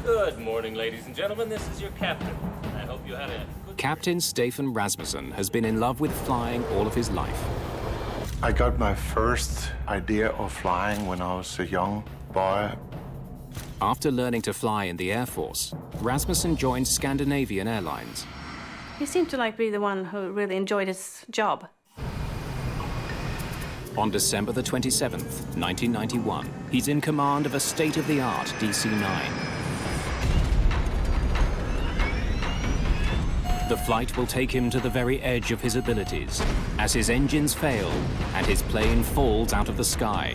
Good morning, ladies and gentlemen. This is your captain. I hope you had a good... Captain Stefan Rasmussen has been in love with flying all of his life. I got my first idea of flying when I was a young boy. After learning to fly in the Air Force, Rasmussen joined Scandinavian Airlines. He seemed to be the one who really enjoyed his job. On December the 27th, 1991, he's in command of a state-of-the-art DC-9. The flight will take him to the very edge of his abilities, as his engines fail and his plane falls out of the sky.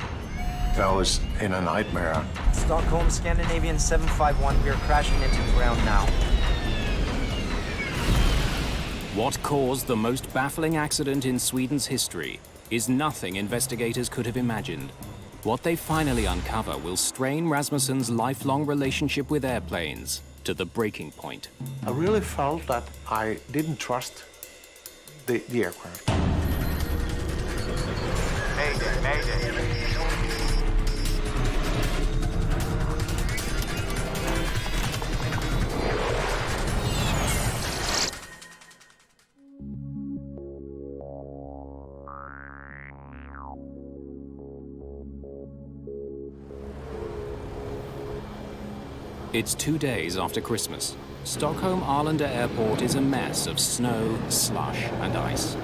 I was in a nightmare. Stockholm, Scandinavian 751, we are crashing into the ground now. What caused the most baffling accident in Sweden's history is nothing investigators could have imagined. What they finally uncover will strain Rasmussen's lifelong relationship with airplanes to the breaking point. I really felt that I didn't trust the aircraft. Mayday, Mayday. It's 2 days after Christmas. Stockholm Arlanda Airport is a mess of snow, slush, and ice.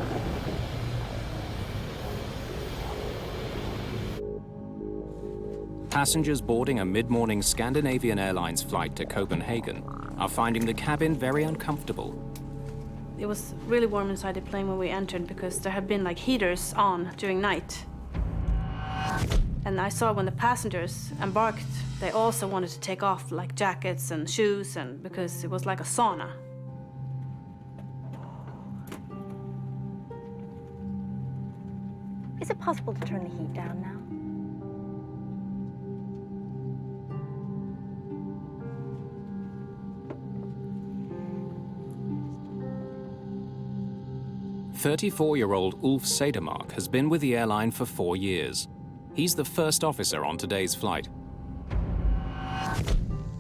Passengers boarding a mid-morning Scandinavian Airlines flight to Copenhagen are finding the cabin very uncomfortable. It was really warm inside the plane when we entered because there had been heaters on during night. And I saw when the passengers embarked, they also wanted to take off jackets and shoes, and because it was like a sauna. Is it possible to turn the heat down now? "34-year-old Ulf Sedermark has been with the airline for 4 years. He's the first officer on today's flight.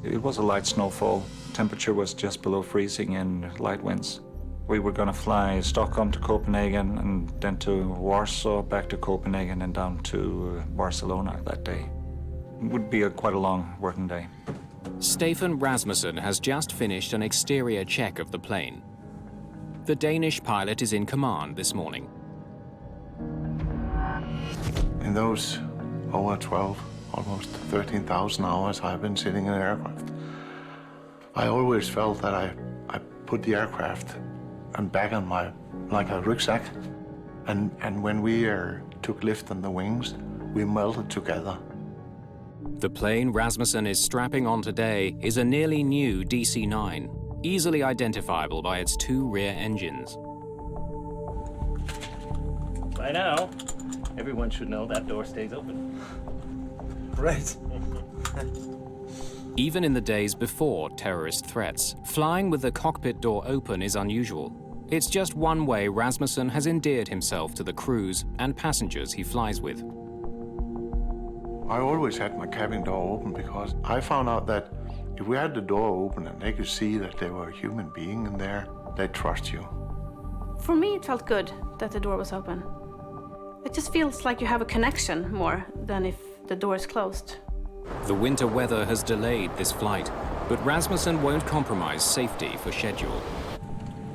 It was a light snowfall. Temperature was just below freezing and light winds. We were going to fly Stockholm to Copenhagen and then to Warsaw, back to Copenhagen and down to Barcelona that day. It would be quite a long working day. Stefan Rasmussen has just finished an exterior check of the plane. The Danish pilot is in command this morning. In those over 12, almost 13,000 hours I've been sitting in an aircraft, I always felt that I put the aircraft and back on like a rucksack. And when we took lift on the wings, we melted together. The plane Rasmussen is strapping on today is a nearly new DC-9, easily identifiable by its 2 rear engines. By now, everyone should know that door stays open. Right. Even in the days before terrorist threats, flying with the cockpit door open is unusual. It's just one way Rasmussen has endeared himself to the crews and passengers he flies with. I always had my cabin door open because I found out that if we had the door open and they could see that there were a human being in there, they'd trust you. For me, it felt good that the door was open. It just feels like you have a connection more than if the door is closed. The winter weather has delayed this flight, but Rasmussen won't compromise safety for schedule.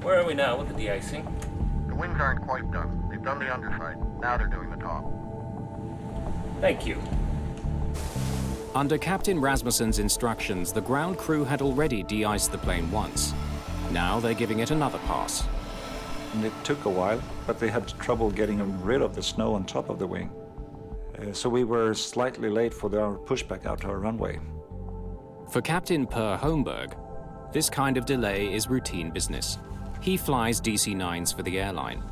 Where are we now with the de-icing? The wings aren't quite done. They've done the underside. Now they're doing the top. Thank you. Under Captain Rasmussen's instructions, the ground crew had already de-iced the plane once. Now they're giving it another pass. And it took a while, but they had trouble getting rid of the snow on top of the wing. So we were slightly late for our pushback out to our runway. For Captain Per Holmberg, this kind of delay is routine business. He flies DC-9s for the airline.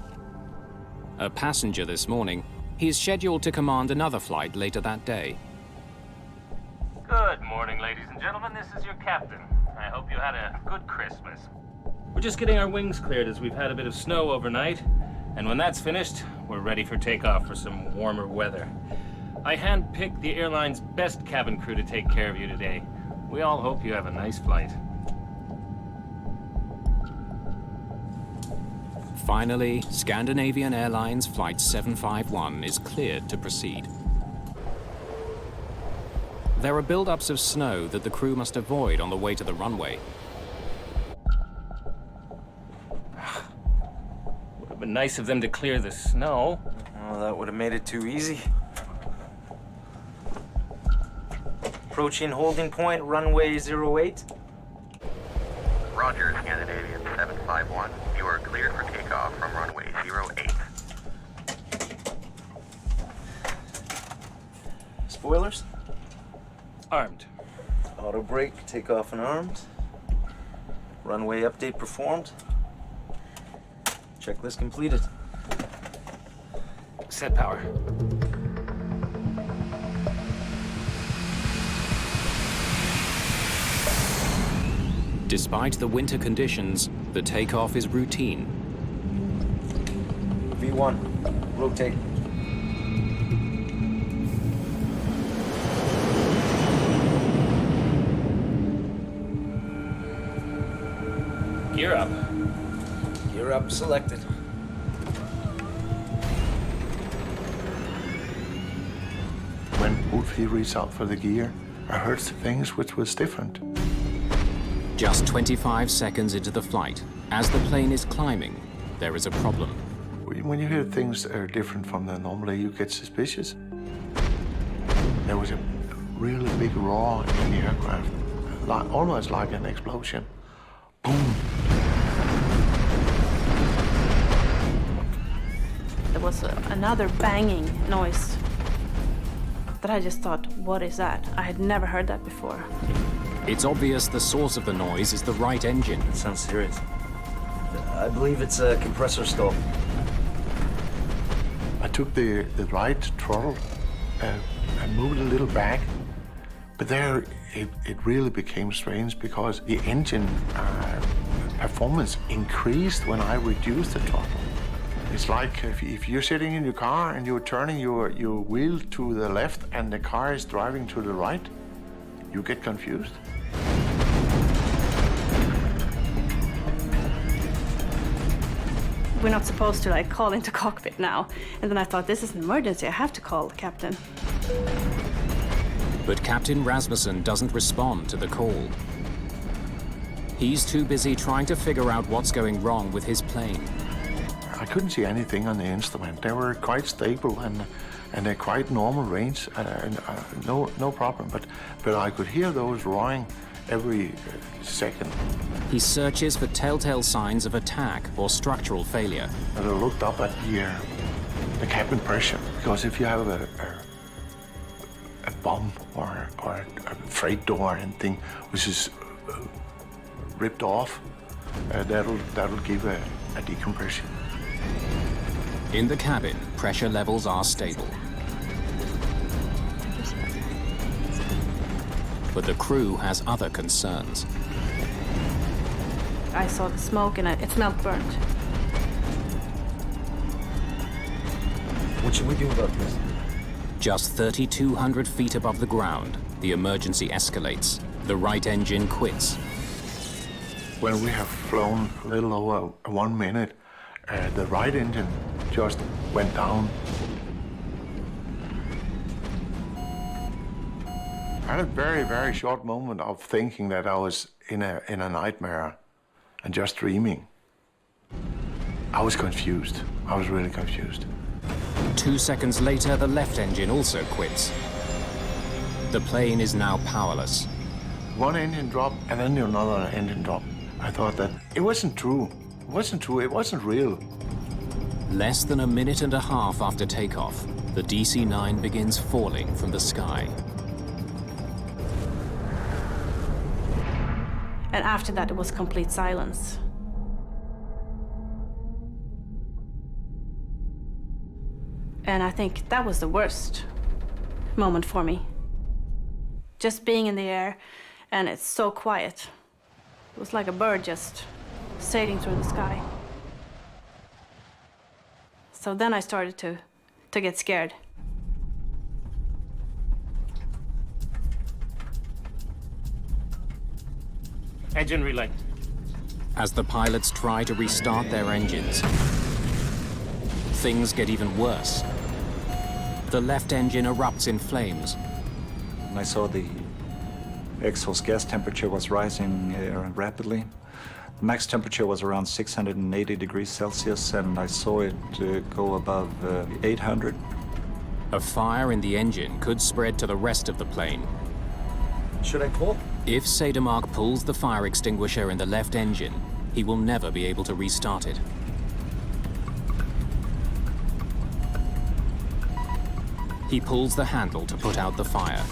A passenger this morning, he is scheduled to command another flight later that day. Good morning, ladies and gentlemen. This is your captain. I hope you had a good Christmas. We're just getting our wings cleared as we've had a bit of snow overnight. And when that's finished, we're ready for takeoff for some warmer weather. I handpicked the airline's best cabin crew to take care of you today. We all hope you have a nice flight. Finally, Scandinavian Airlines Flight 751 is cleared to proceed. There are buildups of snow that the crew must avoid on the way to the runway. Would have been nice of them to clear the snow. Oh, that would have made it too easy. Approaching holding point, runway 08. Roger, Scandinavian 751. You are cleared for takeoff from runway 08. Spoilers? Armed. Auto brake, takeoff and armed. Runway update performed. Checklist completed. Set power. Despite the winter conditions, the takeoff is routine. V1, rotate. Gear up. Gear up selected. When Wolfie reached out for the gear, I heard things which was different. Just 25 seconds into the flight, as the plane is climbing, there is a problem. When you hear things that are different from the normally, you get suspicious. There was a really big roar in the aircraft, almost like an explosion. Boom! There was another banging noise that I just thought, what is that? I had never heard that before. It's obvious the source of the noise is the right engine. That sounds serious. I believe it's a compressor stall. I took the right throttle and moved a little back, but there it really became strange because the engine performance increased when I reduced the throttle. It's like if you're sitting in your car and you're turning your wheel to the left and the car is driving to the right, you get confused. We're not supposed to like call into cockpit now. And then I thought, this is an emergency, I have to call the captain. But Captain Rasmussen doesn't respond to the call. He's too busy trying to figure out what's going wrong with his plane. I couldn't see anything on the instrument. They were quite stable and a quite normal range, no problem. But I could hear those roaring every second. He searches for telltale signs of attack or structural failure. And I looked up at the cabin pressure, because if you have a bomb or a freight door or anything which is ripped off, that'll give a decompression. In the cabin, pressure levels are stable. But the crew has other concerns. I saw the smoke and it smelled burnt. What should we do about this? Just 3,200 feet above the ground, the emergency escalates. The right engine quits. When we have flown a little over 1 minute, the right engine just went down. I had a very, very short moment of thinking that I was in a nightmare and just dreaming. I was confused. I was really confused. 2 seconds later, the left engine also quits. The plane is now powerless. One engine dropped and then another engine dropped. I thought that it wasn't true. It wasn't true. It wasn't real. Less than a minute and a half after takeoff, the DC-9 begins falling from the sky. And after that, it was complete silence. And I think that was the worst moment for me. Just being in the air, and it's so quiet. It was like a bird just sailing through the sky. So then I started to get scared. Engine relay. As the pilots try to restart their engines, things get even worse. The left engine erupts in flames. And I saw the exhaust gas temperature was rising rapidly. The max temperature was around 680 degrees Celsius, and I saw it go above 800. A fire in the engine could spread to the rest of the plane. Should I pull? If Sedermark pulls the fire extinguisher in the left engine, he will never be able to restart it. He pulls the handle to put out the fire.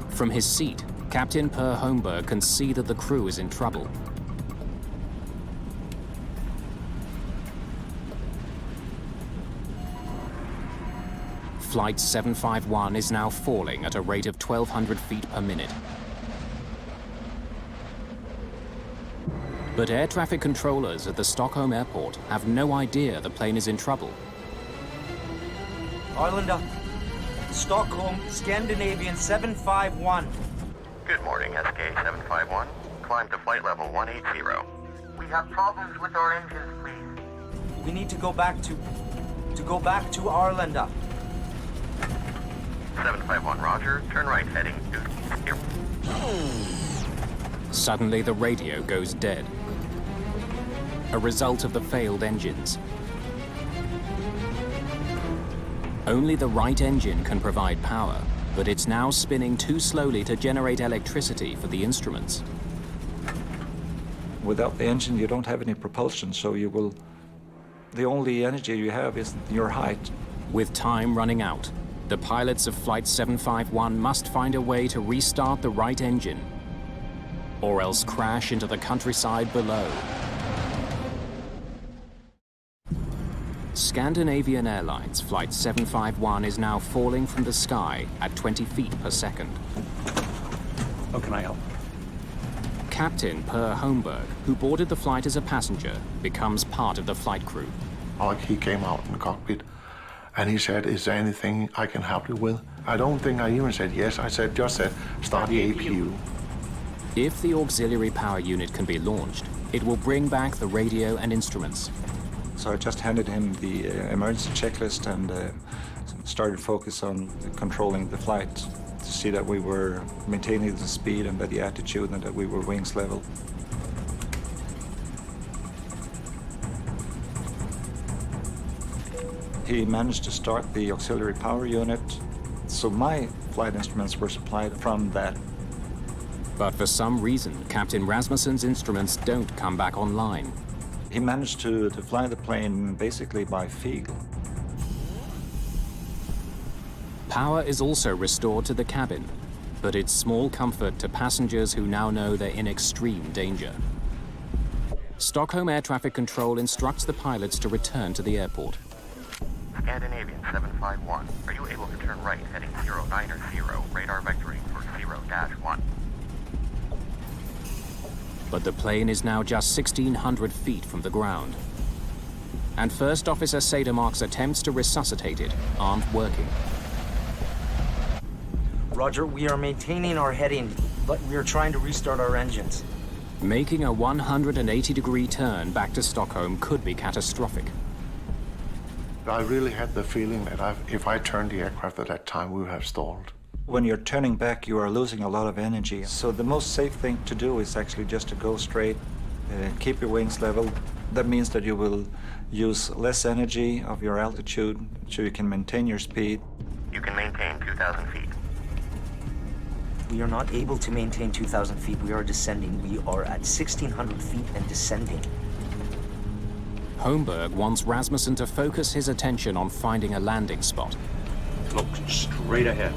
From his seat, Captain Per Holmberg can see that the crew is in trouble. Flight 751 is now falling at a rate of 1,200 feet per minute. But air traffic controllers at the Stockholm airport have no idea the plane is in trouble. Arlanda, Stockholm, Scandinavian 751. Good morning, SK-751. Climb to flight level 180. We have problems with our engines, please. We need to go back to Arlanda. 751, roger. Turn right, heading to here. Suddenly, the radio goes dead. A result of the failed engines. Only the right engine can provide power, but it's now spinning too slowly to generate electricity for the instruments. Without the engine, you don't have any propulsion, so the only energy you have is your height. With time running out, the pilots of Flight 751 must find a way to restart the right engine, or else crash into the countryside below. Scandinavian Airlines Flight 751 is now falling from the sky at 20 feet per second. How can I help? Captain Per Holmberg, who boarded the flight as a passenger, becomes part of the flight crew. He came out in the cockpit and he said, "Is there anything I can help you with?" I don't think I even said yes. I just said, "Start the APU." If the auxiliary power unit can be launched, it will bring back the radio and instruments. So I just handed him the emergency checklist and started focus on controlling the flight to see that we were maintaining the speed and the attitude and that we were wings level. He managed to start the auxiliary power unit, so my flight instruments were supplied from that. But for some reason, Captain Rasmussen's instruments don't come back online. He managed to fly the plane basically by feel. Power is also restored to the cabin, but it's small comfort to passengers who now know they're in extreme danger. Stockholm Air Traffic Control instructs the pilots to return to the airport. Scandinavian 751, are you able to turn right, heading 090, radar vectoring for 0-1? But the plane is now just 1,600 feet from the ground. And First Officer Sedermark's attempts to resuscitate it aren't working. Roger, we are maintaining our heading, but we are trying to restart our engines. Making a 180-degree turn back to Stockholm could be catastrophic. I really had the feeling that if I turned the aircraft at that time, we would have stalled. When you're turning back, you are losing a lot of energy. So the most safe thing to do is actually just to go straight, keep your wings level. That means that you will use less energy of your altitude, so you can maintain your speed. You can maintain 2,000 feet. We are not able to maintain 2,000 feet. We are descending. We are at 1,600 feet and descending. Holmberg wants Rasmussen to focus his attention on finding a landing spot. Look straight ahead.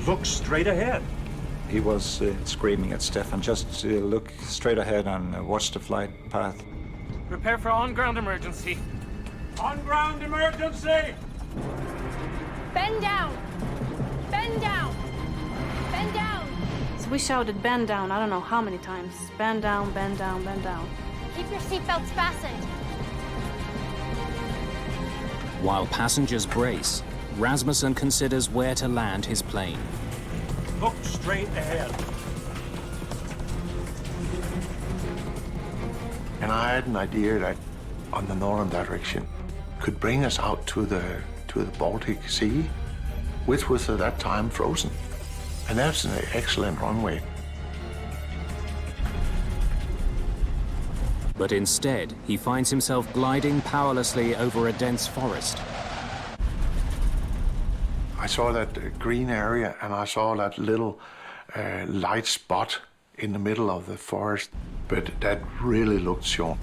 Look straight ahead. He was screaming at Stefan, just look straight ahead and watch the flight path. Prepare for on-ground emergency. On-ground emergency! Bend down! Bend down! Bend down! So we shouted, "Bend down," I don't know how many times. Bend down, bend down, bend down. Keep your seatbelts fastened. While passengers brace, Rasmussen considers where to land his plane. Look straight ahead. And I had an idea that on the northern direction could bring us out to the Baltic Sea, which was at that time frozen. And that's an excellent runway. But instead, he finds himself gliding powerlessly over a dense forest. I saw that green area and I saw that little light spot in the middle of the forest, but that really looked short.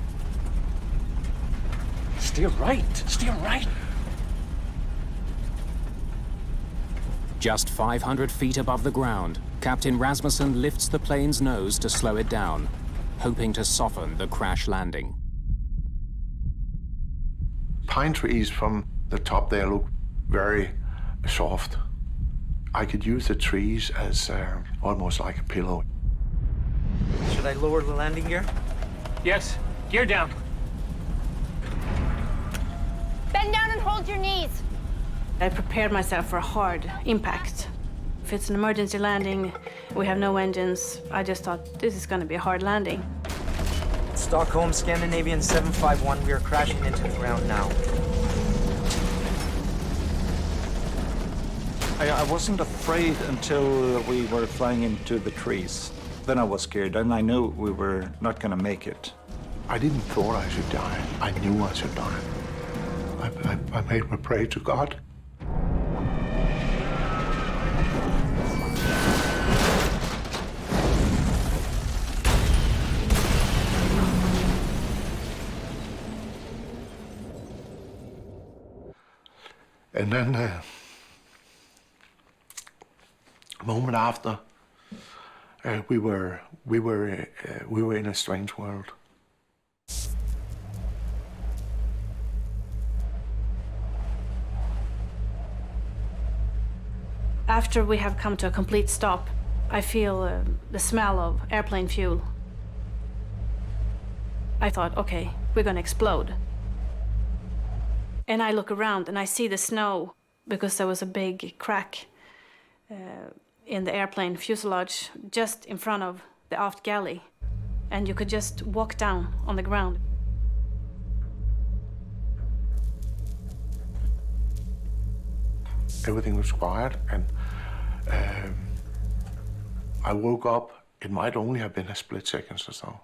Steer right. Steer right. Just 500 feet above the ground, Captain Rasmussen lifts the plane's nose to slow it down, hoping to soften the crash landing. Pine trees from the top there look very soft. I could use the trees as almost like a pillow. Should I lower the landing gear? Yes, gear down. Bend down and hold your knees. I prepared myself for a hard impact. If it's an emergency landing, we have no engines, I just thought this is going to be a hard landing. Stockholm, Scandinavian 751. We are crashing into the ground now. I wasn't afraid until we were flying into the trees. Then I was scared, and I knew we were not going to make it. I didn't thought I should die. I knew I should die. I made my prayer to God. And then, a moment after, we were in a strange world. After we have come to a complete stop, I feel the smell of airplane fuel. I thought, okay, we're gonna explode. And I look around and I see the snow because there was a big crack in the airplane fuselage just in front of the aft galley. And you could just walk down on the ground. Everything was quiet, and I woke up. It might only have been a split second or so.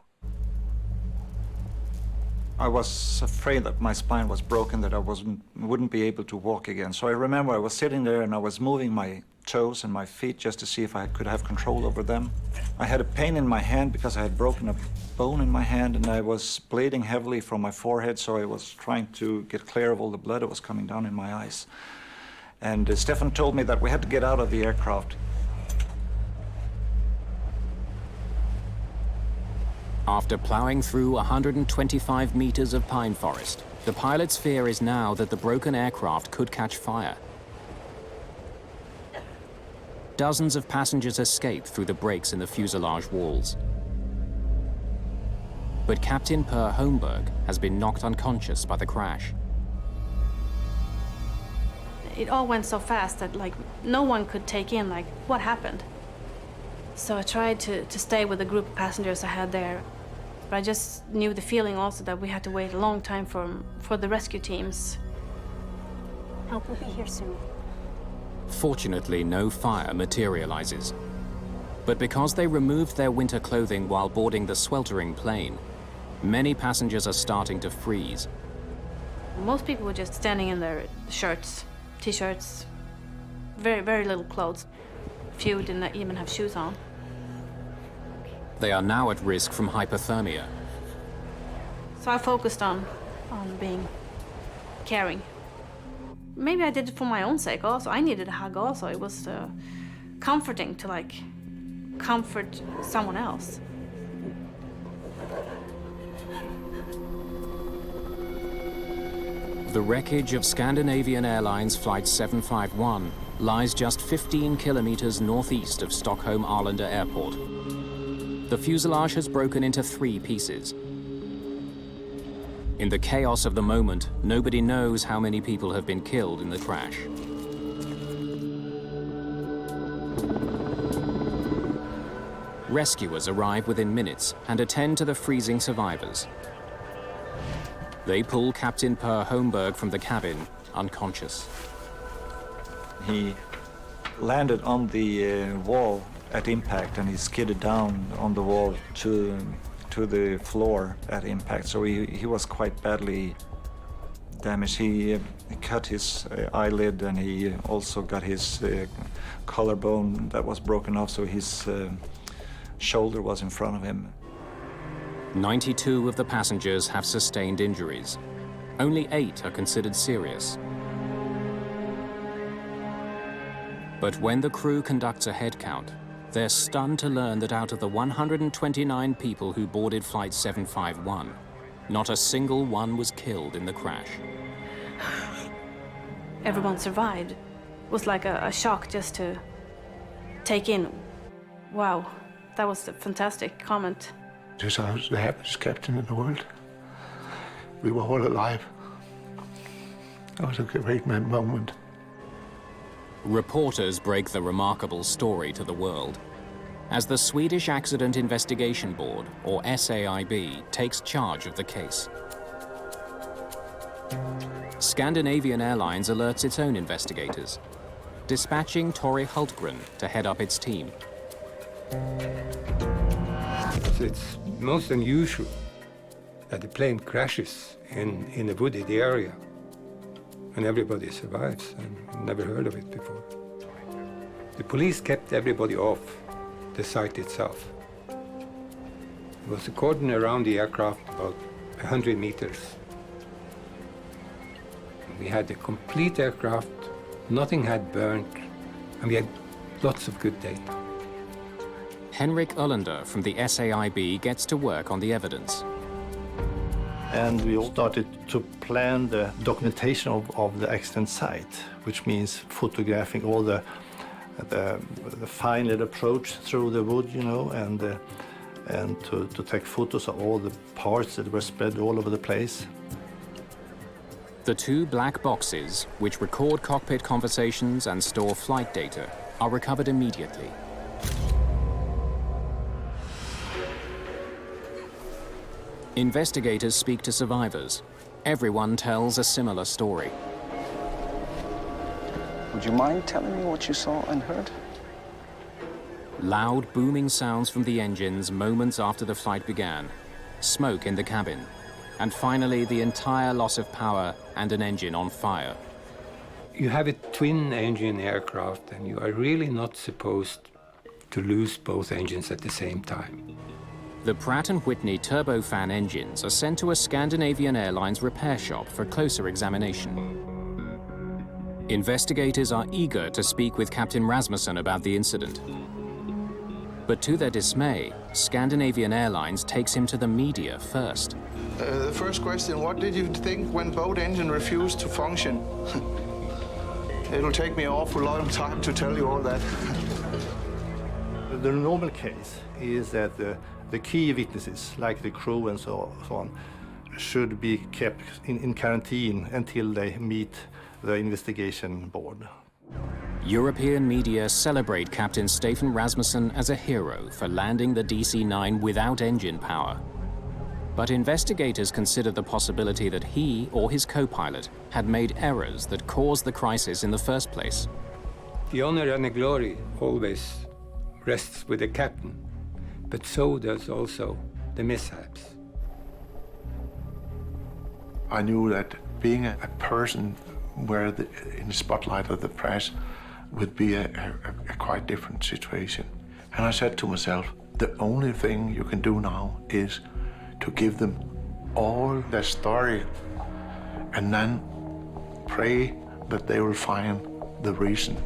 I was afraid that my spine was broken, that I wouldn't be able to walk again. So I remember I was sitting there and I was moving my toes and my feet just to see if I could have control over them. I had a pain in my hand because I had broken a bone in my hand, and I was bleeding heavily from my forehead, so I was trying to get clear of all the blood that was coming down in my eyes. And Stefan told me that we had to get out of the aircraft. After plowing through 125 meters of pine forest, the pilot's fear is now that the broken aircraft could catch fire. Dozens of passengers escape through the breaks in the fuselage walls. But Captain Per Holmberg has been knocked unconscious by the crash. It all went so fast that no one could take in what happened. So I tried to stay with the group of passengers I had there. But I just knew the feeling also that we had to wait a long time for the rescue teams. Help will be here soon. Fortunately, no fire materializes. But because they removed their winter clothing while boarding the sweltering plane, many passengers are starting to freeze. Most people were just standing in their shirts, t-shirts, very, very little clothes. A few didn't even have shoes on. They are now at risk from hypothermia. So I focused on being caring. Maybe I did it for my own sake also. I needed a hug also. It was comforting to comfort someone else. The wreckage of Scandinavian Airlines Flight 751 lies just 15 kilometers northeast of Stockholm Arlanda Airport. The fuselage has broken into 3 pieces. In the chaos of the moment, nobody knows how many people have been killed in the crash. Rescuers arrive within minutes and attend to the freezing survivors. They pull Captain Per Holmberg from the cabin, unconscious. He landed on the wall at impact, and he skidded down on the wall to the floor at impact. So he was quite badly damaged. He cut his eyelid, and he also got his collarbone that was broken off, so his shoulder was in front of him. 92 of the passengers have sustained injuries. Only 8 are considered serious. But when the crew conducts a head count, they're stunned to learn that out of the 129 people who boarded Flight 751, not a single one was killed in the crash. Everyone survived. It was like a shock just to take in. Wow, that was a fantastic comment. Just I was the happiest captain in the world. We were all alive. That was a great moment. Reporters break the remarkable story to the world. As the Swedish Accident Investigation Board, or SAIB, takes charge of the case. Scandinavian Airlines alerts its own investigators, dispatching Tori Hultgren to head up its team. It's most unusual that the plane crashes in a wooded area and everybody survives, and I've never heard of it before. The police kept everybody off the site itself. There was a cordon around the aircraft about 100 meters. We had a complete aircraft, nothing had burned, and we had lots of good data. Henrik Ölander from the SAIB gets to work on the evidence. And we all started to plan the documentation of the accident site, which means photographing all the fine little approach through the wood, you know, and to take photos of all the parts that were spread all over the place. The 2 black boxes, which record cockpit conversations and store flight data, are recovered immediately. Investigators speak to survivors. Everyone tells a similar story. Would you mind telling me what you saw and heard? Loud, booming sounds from the engines moments after the flight began, smoke in the cabin, and finally the entire loss of power and an engine on fire. You have a twin-engine aircraft, and you are really not supposed to lose both engines at the same time. The Pratt & Whitney turbofan engines are sent to a Scandinavian Airlines repair shop for closer examination. Investigators are eager to speak with Captain Rasmussen about the incident. But to their dismay, Scandinavian Airlines takes him to the media first. The first question, what did you think when both engines refused to function? It'll take me an awful lot of time to tell you all that. The normal case is that the key witnesses, like the crew and so on, should be kept in quarantine until they meet the investigation board. European media celebrate Captain Stefan Rasmussen as a hero for landing the DC-9 without engine power. But investigators consider the possibility that he or his co-pilot had made errors that caused the crisis in the first place. The honor and the glory always rests with the captain, but so does also the mishaps. I knew that being a person where in the spotlight of the press would be a quite different situation. And I said to myself, the only thing you can do now is to give them all their story and then pray that they will find the reason.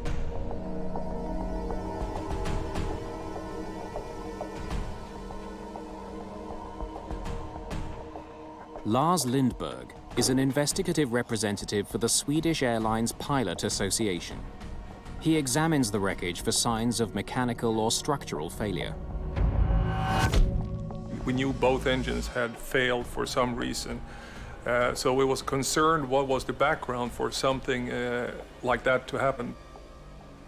Lars Lindberg is an investigative representative for the Swedish Airlines Pilot Association. He examines the wreckage for signs of mechanical or structural failure. We knew both engines had failed for some reason. So we was concerned what was the background for something like that to happen.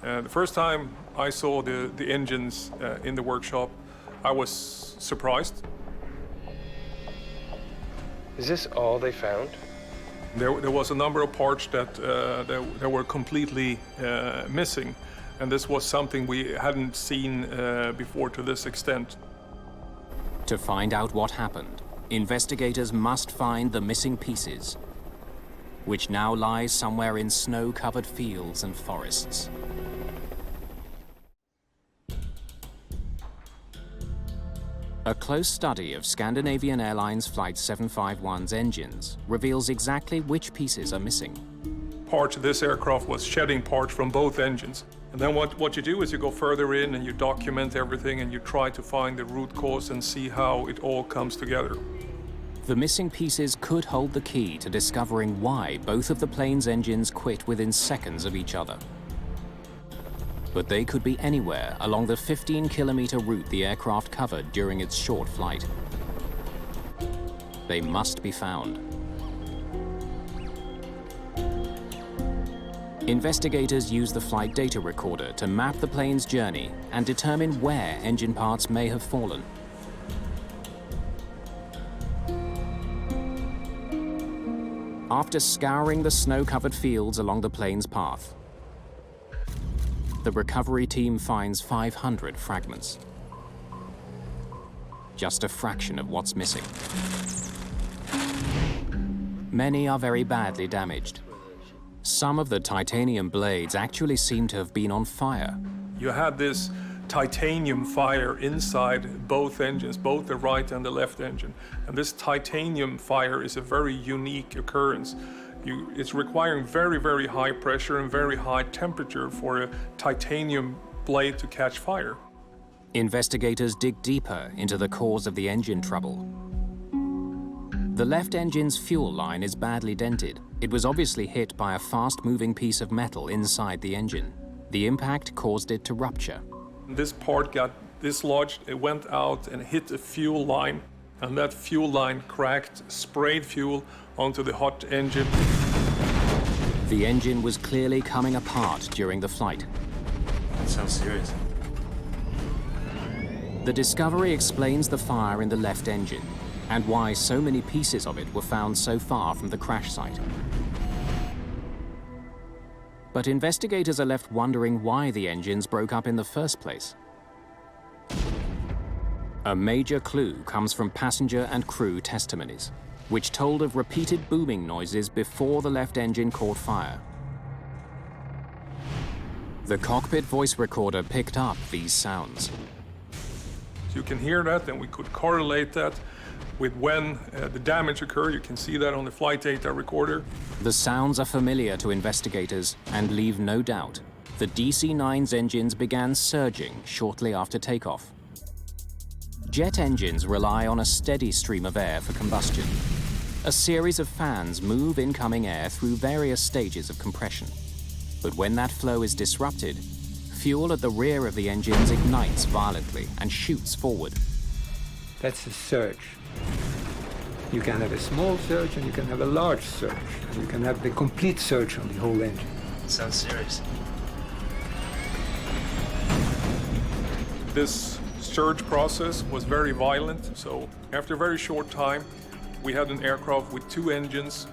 The first time I saw the engines in the workshop, I was surprised. Is this all they found? There was a number of parts that were completely missing, and this was something we hadn't seen before to this extent. To find out what happened, investigators must find the missing pieces, which now lies somewhere in snow-covered fields and forests. A close study of Scandinavian Airlines Flight 751's engines reveals exactly which pieces are missing. Parts of this aircraft was shedding parts from both engines. And then what you do is you go further in and you document everything and you try to find the root cause and see how it all comes together. The missing pieces could hold the key to discovering why both of the plane's engines quit within seconds of each other. But they could be anywhere along the 15-kilometer route the aircraft covered during its short flight. They must be found. Investigators use the flight data recorder to map the plane's journey and determine where engine parts may have fallen. After scouring the snow-covered fields along the plane's path, the recovery team finds 500 fragments. Just a fraction of what's missing. Many are very badly damaged. Some of the titanium blades actually seem to have been on fire. You had this titanium fire inside both engines, both the right and the left engine. And this titanium fire is a very unique occurrence. It's requiring very, very high pressure and very high temperature for a titanium blade to catch fire. Investigators dig deeper into the cause of the engine trouble. The left engine's fuel line is badly dented. It was obviously hit by a fast-moving piece of metal inside the engine. The impact caused it to rupture. This part got dislodged, it went out and hit a fuel line, and that fuel line cracked, sprayed fuel onto the hot engine. The engine was clearly coming apart during the flight. That sounds serious. The discovery explains the fire in the left engine and why so many pieces of it were found so far from the crash site. But investigators are left wondering why the engines broke up in the first place. A major clue comes from passenger and crew testimonies, which told of repeated booming noises before the left engine caught fire. The cockpit voice recorder picked up these sounds. You can hear that, and we could correlate that with when the damage occurred. You can see that on the flight data recorder. The sounds are familiar to investigators and leave no doubt. The DC-9's engines began surging shortly after takeoff. Jet engines rely on a steady stream of air for combustion. A series of fans move incoming air through various stages of compression. But when that flow is disrupted, fuel at the rear of the engines ignites violently and shoots forward. That's a surge. You can have a small surge and you can have a large surge. And you can have the complete surge on the whole engine. Sounds serious. This surge process was very violent, so after a very short time, we had an aircraft with two engines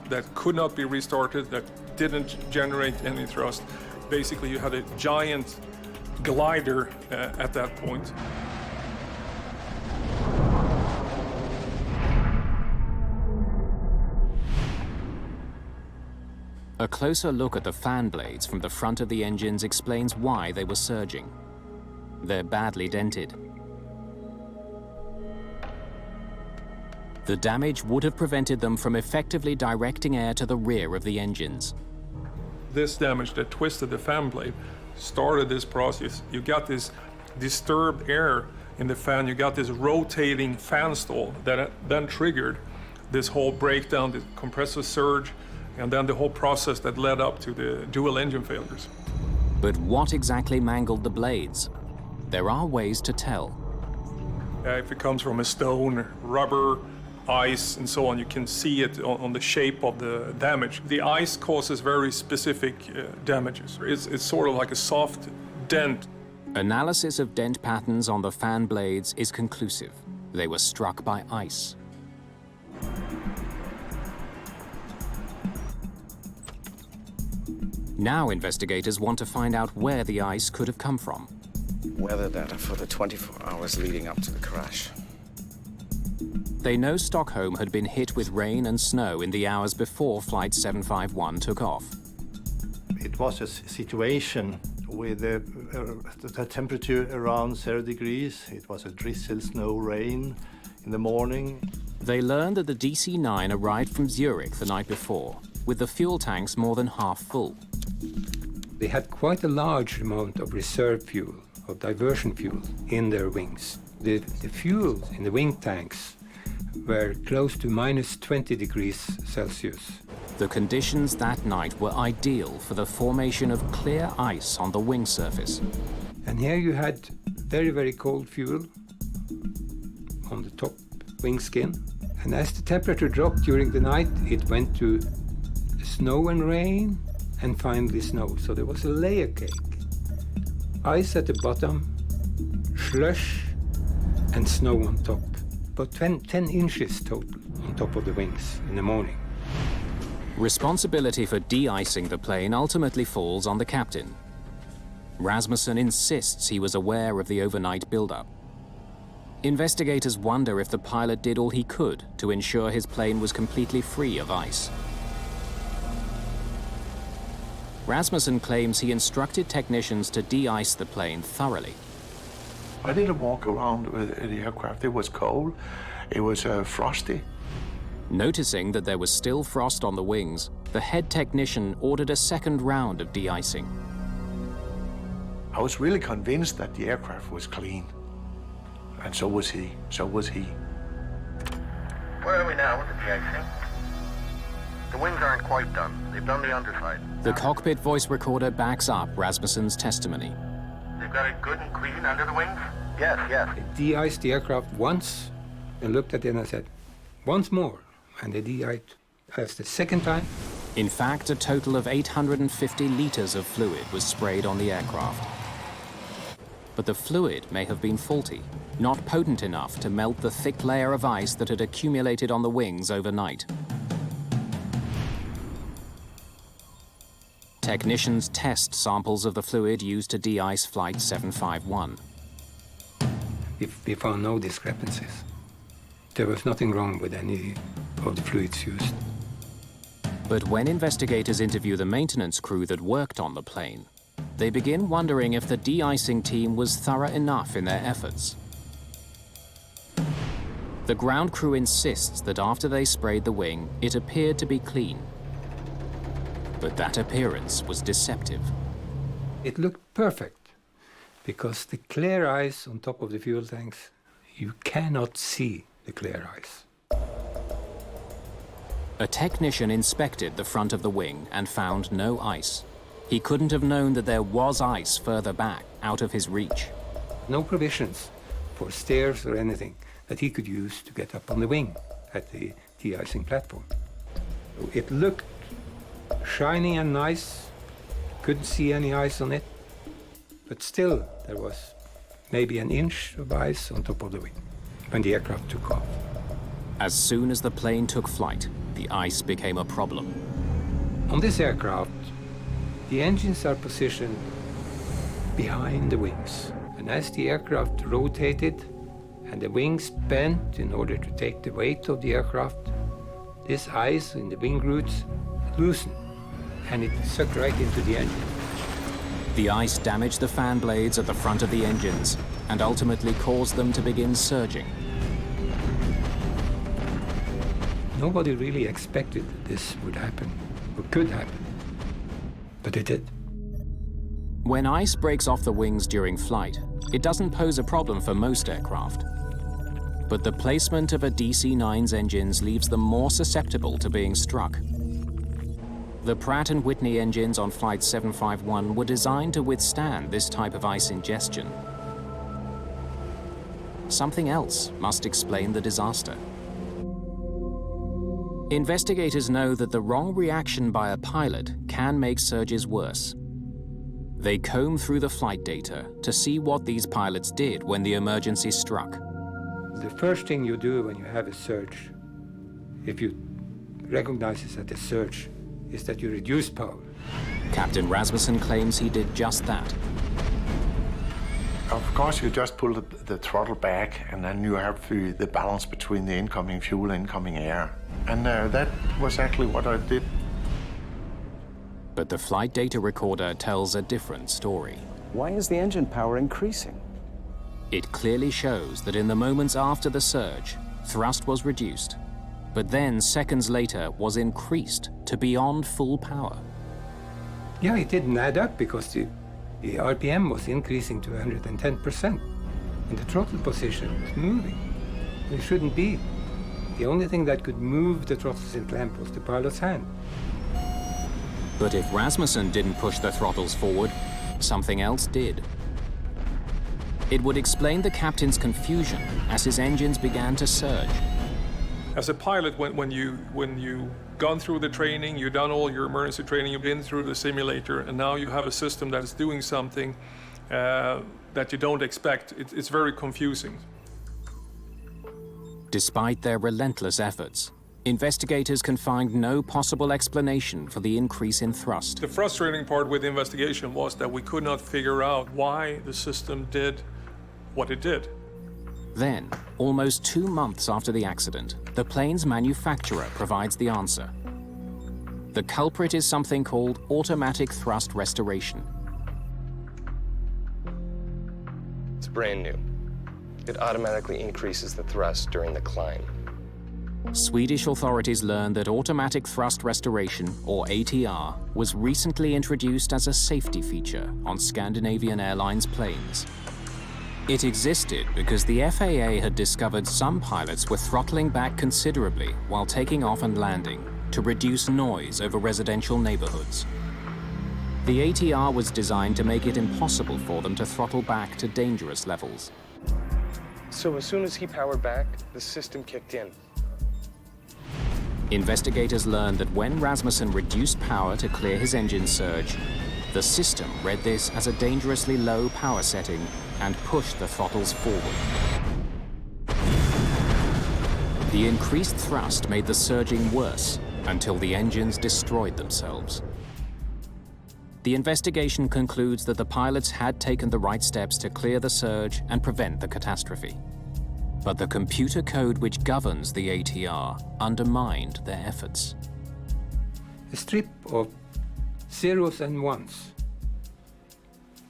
that could not be restarted, that didn't generate any thrust. Basically, you had a giant glider at that point. A closer look at the fan blades from the front of the engines explains why they were surging. They're badly dented. The damage would have prevented them from effectively directing air to the rear of the engines. This damage that twisted the fan blade started this process. You got this disturbed air in the fan, you got this rotating fan stall that then triggered this whole breakdown, the compressor surge, and then the whole process that led up to the dual engine failures. But what exactly mangled the blades? There are ways to tell. If it comes from a stone, rubber, ice and so on. You can see it on the shape of the damage. The ice causes very specific damages. It's sort of like a soft dent. Analysis of dent patterns on the fan blades is conclusive. They were struck by ice. Now investigators want to find out where the ice could have come from. Weather data for the 24 hours leading up to the crash. They know Stockholm had been hit with rain and snow in the hours before Flight 751 took off. It was a situation with the temperature around 0 degrees. It was a drizzle, snow, rain in the morning. They learned that the DC-9 arrived from Zurich the night before, with the fuel tanks more than half full. They had quite a large amount of reserve fuel, of diversion fuel, in their wings. The fuel in the wing tanks were close to minus 20 degrees Celsius. The conditions that night were ideal for the formation of clear ice on the wing surface. And here you had very, very cold fuel on the top wing skin. And as the temperature dropped during the night, it went to snow and rain, and finally snow. So there was a layer cake. Ice at the bottom, slush, and snow on top. About 10 inches total on top of the wings in the morning. Responsibility for de-icing the plane ultimately falls on the captain. Rasmussen insists he was aware of the overnight buildup. Investigators wonder if the pilot did all he could to ensure his plane was completely free of ice. Rasmussen claims he instructed technicians to de-ice the plane thoroughly. I didn't walk around with the aircraft. It was cold. It was frosty. Noticing that there was still frost on the wings, the head technician ordered a second round of de-icing. I was really convinced that the aircraft was clean. And so was he. So was he. Where are we now with the de-icing? The wings aren't quite done. They've done the underside. The cockpit voice recorder backs up Rasmussen's testimony. They've got it good and clean under the wings? Yes, yes. They de-iced the aircraft once and looked at it and I said, once more. And they de-iced us the second time. In fact, a total of 850 liters of fluid was sprayed on the aircraft. But the fluid may have been faulty, not potent enough to melt the thick layer of ice that had accumulated on the wings overnight. Technicians test samples of the fluid used to de-ice Flight 751. We found no discrepancies. There was nothing wrong with any of the fluids used. But when investigators interview the maintenance crew that worked on the plane, they begin wondering if the de-icing team was thorough enough in their efforts. The ground crew insists that after they sprayed the wing, it appeared to be clean. But that appearance was deceptive. It looked perfect, because the clear ice on top of the fuel tanks, you cannot see the clear ice. A technician inspected the front of the wing and found no ice. He couldn't have known that there was ice further back, out of his reach. No provisions for stairs or anything that he could use to get up on the wing at the de-icing platform. It looked shiny and nice, couldn't see any ice on it, but still there was maybe an inch of ice on top of the wing when the aircraft took off. As soon as the plane took flight, the ice became a problem. On this aircraft, the engines are positioned behind the wings, and as the aircraft rotated and the wings bent in order to take the weight of the aircraft, this ice in the wing roots loosened, and it sucked right into the engine. The ice damaged the fan blades at the front of the engines and ultimately caused them to begin surging. Nobody really expected that this would happen, or could happen, but it did. When ice breaks off the wings during flight, it doesn't pose a problem for most aircraft. But the placement of a DC-9's engines leaves them more susceptible to being struck. The Pratt & Whitney engines on Flight 751 were designed to withstand this type of ice ingestion. Something else must explain the disaster. Investigators know that the wrong reaction by a pilot can make surges worse. They comb through the flight data to see what these pilots did when the emergency struck. The first thing you do when you have a surge, if you recognize it as a surge, is that you reduce power. Captain Rasmussen claims he did just that. Of course, you just pull the throttle back, and then you have the balance between the incoming fuel and incoming air. And that was actually what I did. But the flight data recorder tells a different story. Why is the engine power increasing? It clearly shows that in the moments after the surge, thrust was reduced, but then seconds later was increased to beyond full power. Yeah, it didn't add up because the RPM was increasing to 110%, and the throttle position was moving. It shouldn't be. The only thing that could move the throttles in clamp was the pilot's hand. But if Rasmussen didn't push the throttles forward, something else did. It would explain the captain's confusion as his engines began to surge. As a pilot, when you've gone through the training, you've done all your emergency training, you've been through the simulator, and now you have a system that is doing something that you don't expect, it's very confusing. Despite their relentless efforts, investigators can find no possible explanation for the increase in thrust. The frustrating part with the investigation was that we could not figure out why the system did what it did. Then, almost 2 months after the accident, the plane's manufacturer provides the answer. The culprit is something called automatic thrust restoration. It's brand new. It automatically increases the thrust during the climb. Swedish authorities learned that automatic thrust restoration, or ATR, was recently introduced as a safety feature on Scandinavian Airlines planes. It existed because the FAA had discovered some pilots were throttling back considerably while taking off and landing to reduce noise over residential neighborhoods. The ATR was designed to make it impossible for them to throttle back to dangerous levels. So as soon as he powered back, the system kicked in. Investigators learned that when Rasmussen reduced power to clear his engine surge, the system read this as a dangerously low power setting and pushed the throttles forward. The increased thrust made the surging worse until the engines destroyed themselves. The investigation concludes that the pilots had taken the right steps to clear the surge and prevent the catastrophe. But the computer code which governs the ATR undermined their efforts. A strip of zeros and ones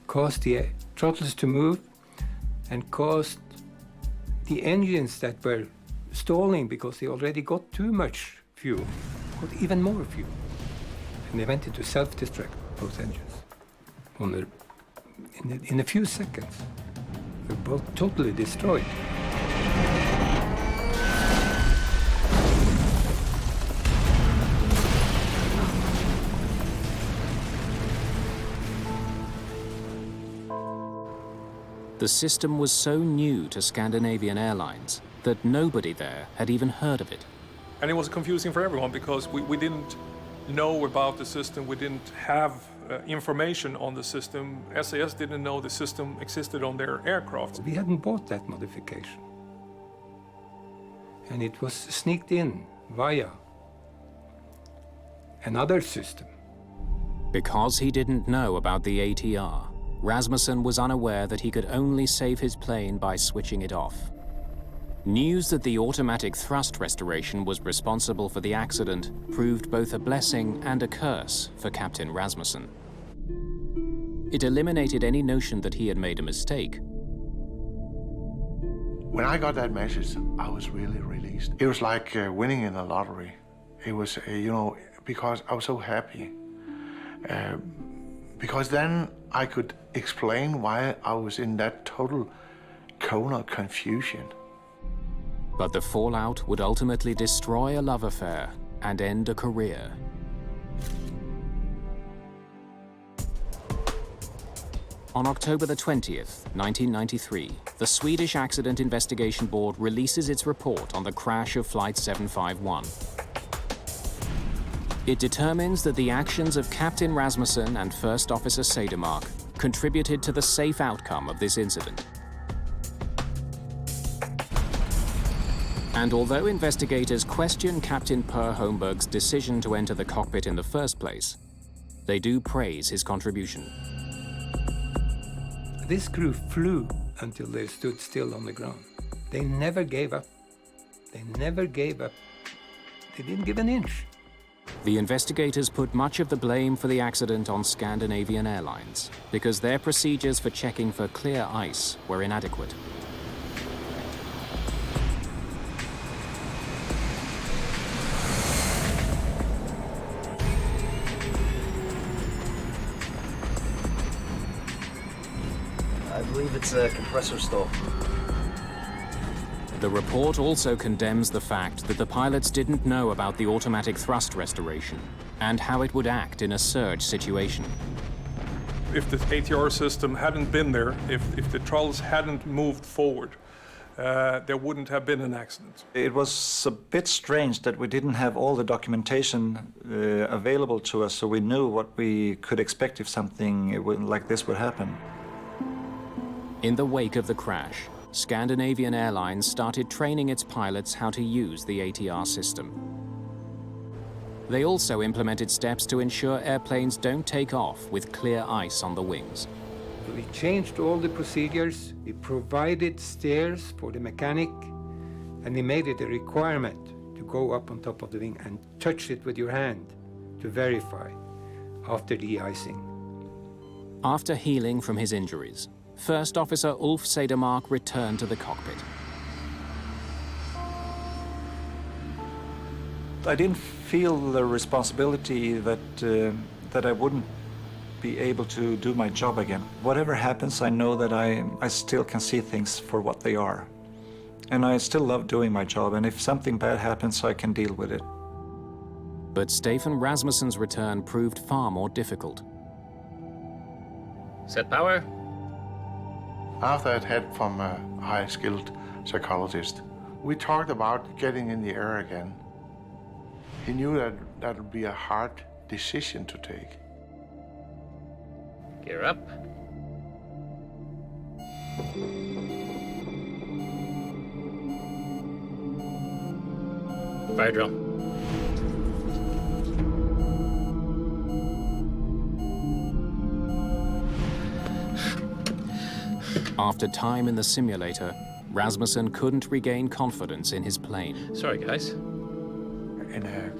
caused the throttles to move and caused the engines that were stalling because they already got too much fuel, got even more fuel. And they went into self-destruct, both engines. In a few seconds, they were both totally destroyed. The system was so new to Scandinavian Airlines that nobody there had even heard of it. And it was confusing for everyone because we didn't know about the system, we didn't have information on the system. SAS didn't know the system existed on their aircraft. We hadn't bought that modification. And it was sneaked in via another system. Because he didn't know about the ATR, Rasmussen was unaware that he could only save his plane by switching it off. News that the automatic thrust restoration was responsible for the accident proved both a blessing and a curse for Captain Rasmussen. It eliminated any notion that he had made a mistake. When I got that message, I was really released. It was like winning in a lottery. It was, because I was so happy. Because then I could explain why I was in that total cone of confusion. But the fallout would ultimately destroy a love affair and end a career. On October the 20th, 1993, the Swedish Accident Investigation Board releases its report on the crash of Flight 751. It determines that the actions of Captain Rasmussen and First Officer Cedermark contributed to the safe outcome of this incident. And although investigators question Captain Per Holmberg's decision to enter the cockpit in the first place, they do praise his contribution. This crew flew until they stood still on the ground. They never gave up. They never gave up. They didn't give an inch. The investigators put much of the blame for the accident on Scandinavian Airlines because their procedures for checking for clear ice were inadequate. I believe it's a compressor stall. The report also condemns the fact that the pilots didn't know about the automatic thrust restoration and how it would act in a surge situation. If the ATR system hadn't been there, if the trolls hadn't moved forward, there wouldn't have been an accident. It was a bit strange that we didn't have all the documentation available to us, so we knew what we could expect if something like this would happen. In the wake of the crash, Scandinavian Airlines started training its pilots how to use the ATR system. They also implemented steps to ensure airplanes don't take off with clear ice on the wings. We changed all the procedures, we provided stairs for the mechanic, and we made it a requirement to go up on top of the wing and touch it with your hand to verify after de-icing. After healing from his injuries, First Officer Ulf Cedermark returned to the cockpit. I didn't feel the responsibility that I wouldn't be able to do my job again. Whatever happens, I know that I still can see things for what they are. And I still love doing my job, and if something bad happens, I can deal with it. But Stefan Rasmussen's return proved far more difficult. Set power. After I'd had from a high-skilled psychologist, we talked about getting in the air again. He knew that would be a hard decision to take. Gear up. Fire drill. After time in the simulator, Rasmussen couldn't regain confidence in his plane. Sorry, guys. In a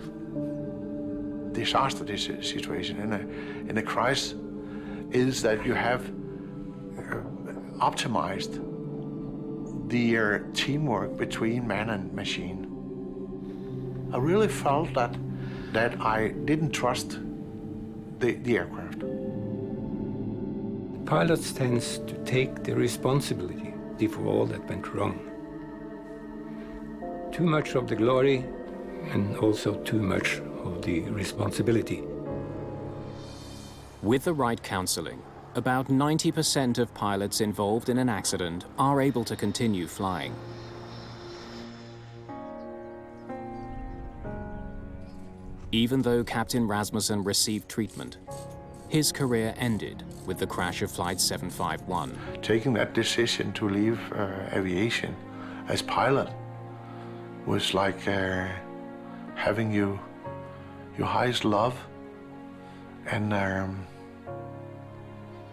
disaster situation, in a crisis, is that you have optimized the teamwork between man and machine. I really felt that I didn't trust the aircraft. Pilots tend to take the responsibility for all that went wrong. Too much of the glory and also too much of the responsibility. With the right counseling, about 90% of pilots involved in an accident are able to continue flying. Even though Captain Rasmussen received treatment, his career ended with the crash of Flight 751. Taking that decision to leave aviation as pilot was like having your highest love and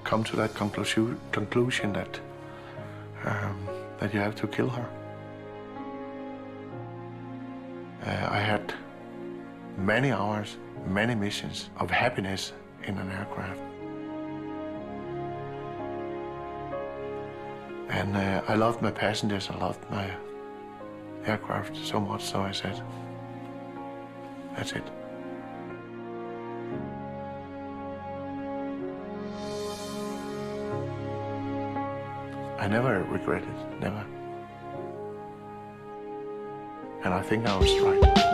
come to that conclusion that you have to kill her. I had many hours, many missions of happiness in an aircraft. And I loved my passengers, I loved my aircraft so much, so I said, that's it. I never regretted, never. And I think I was right.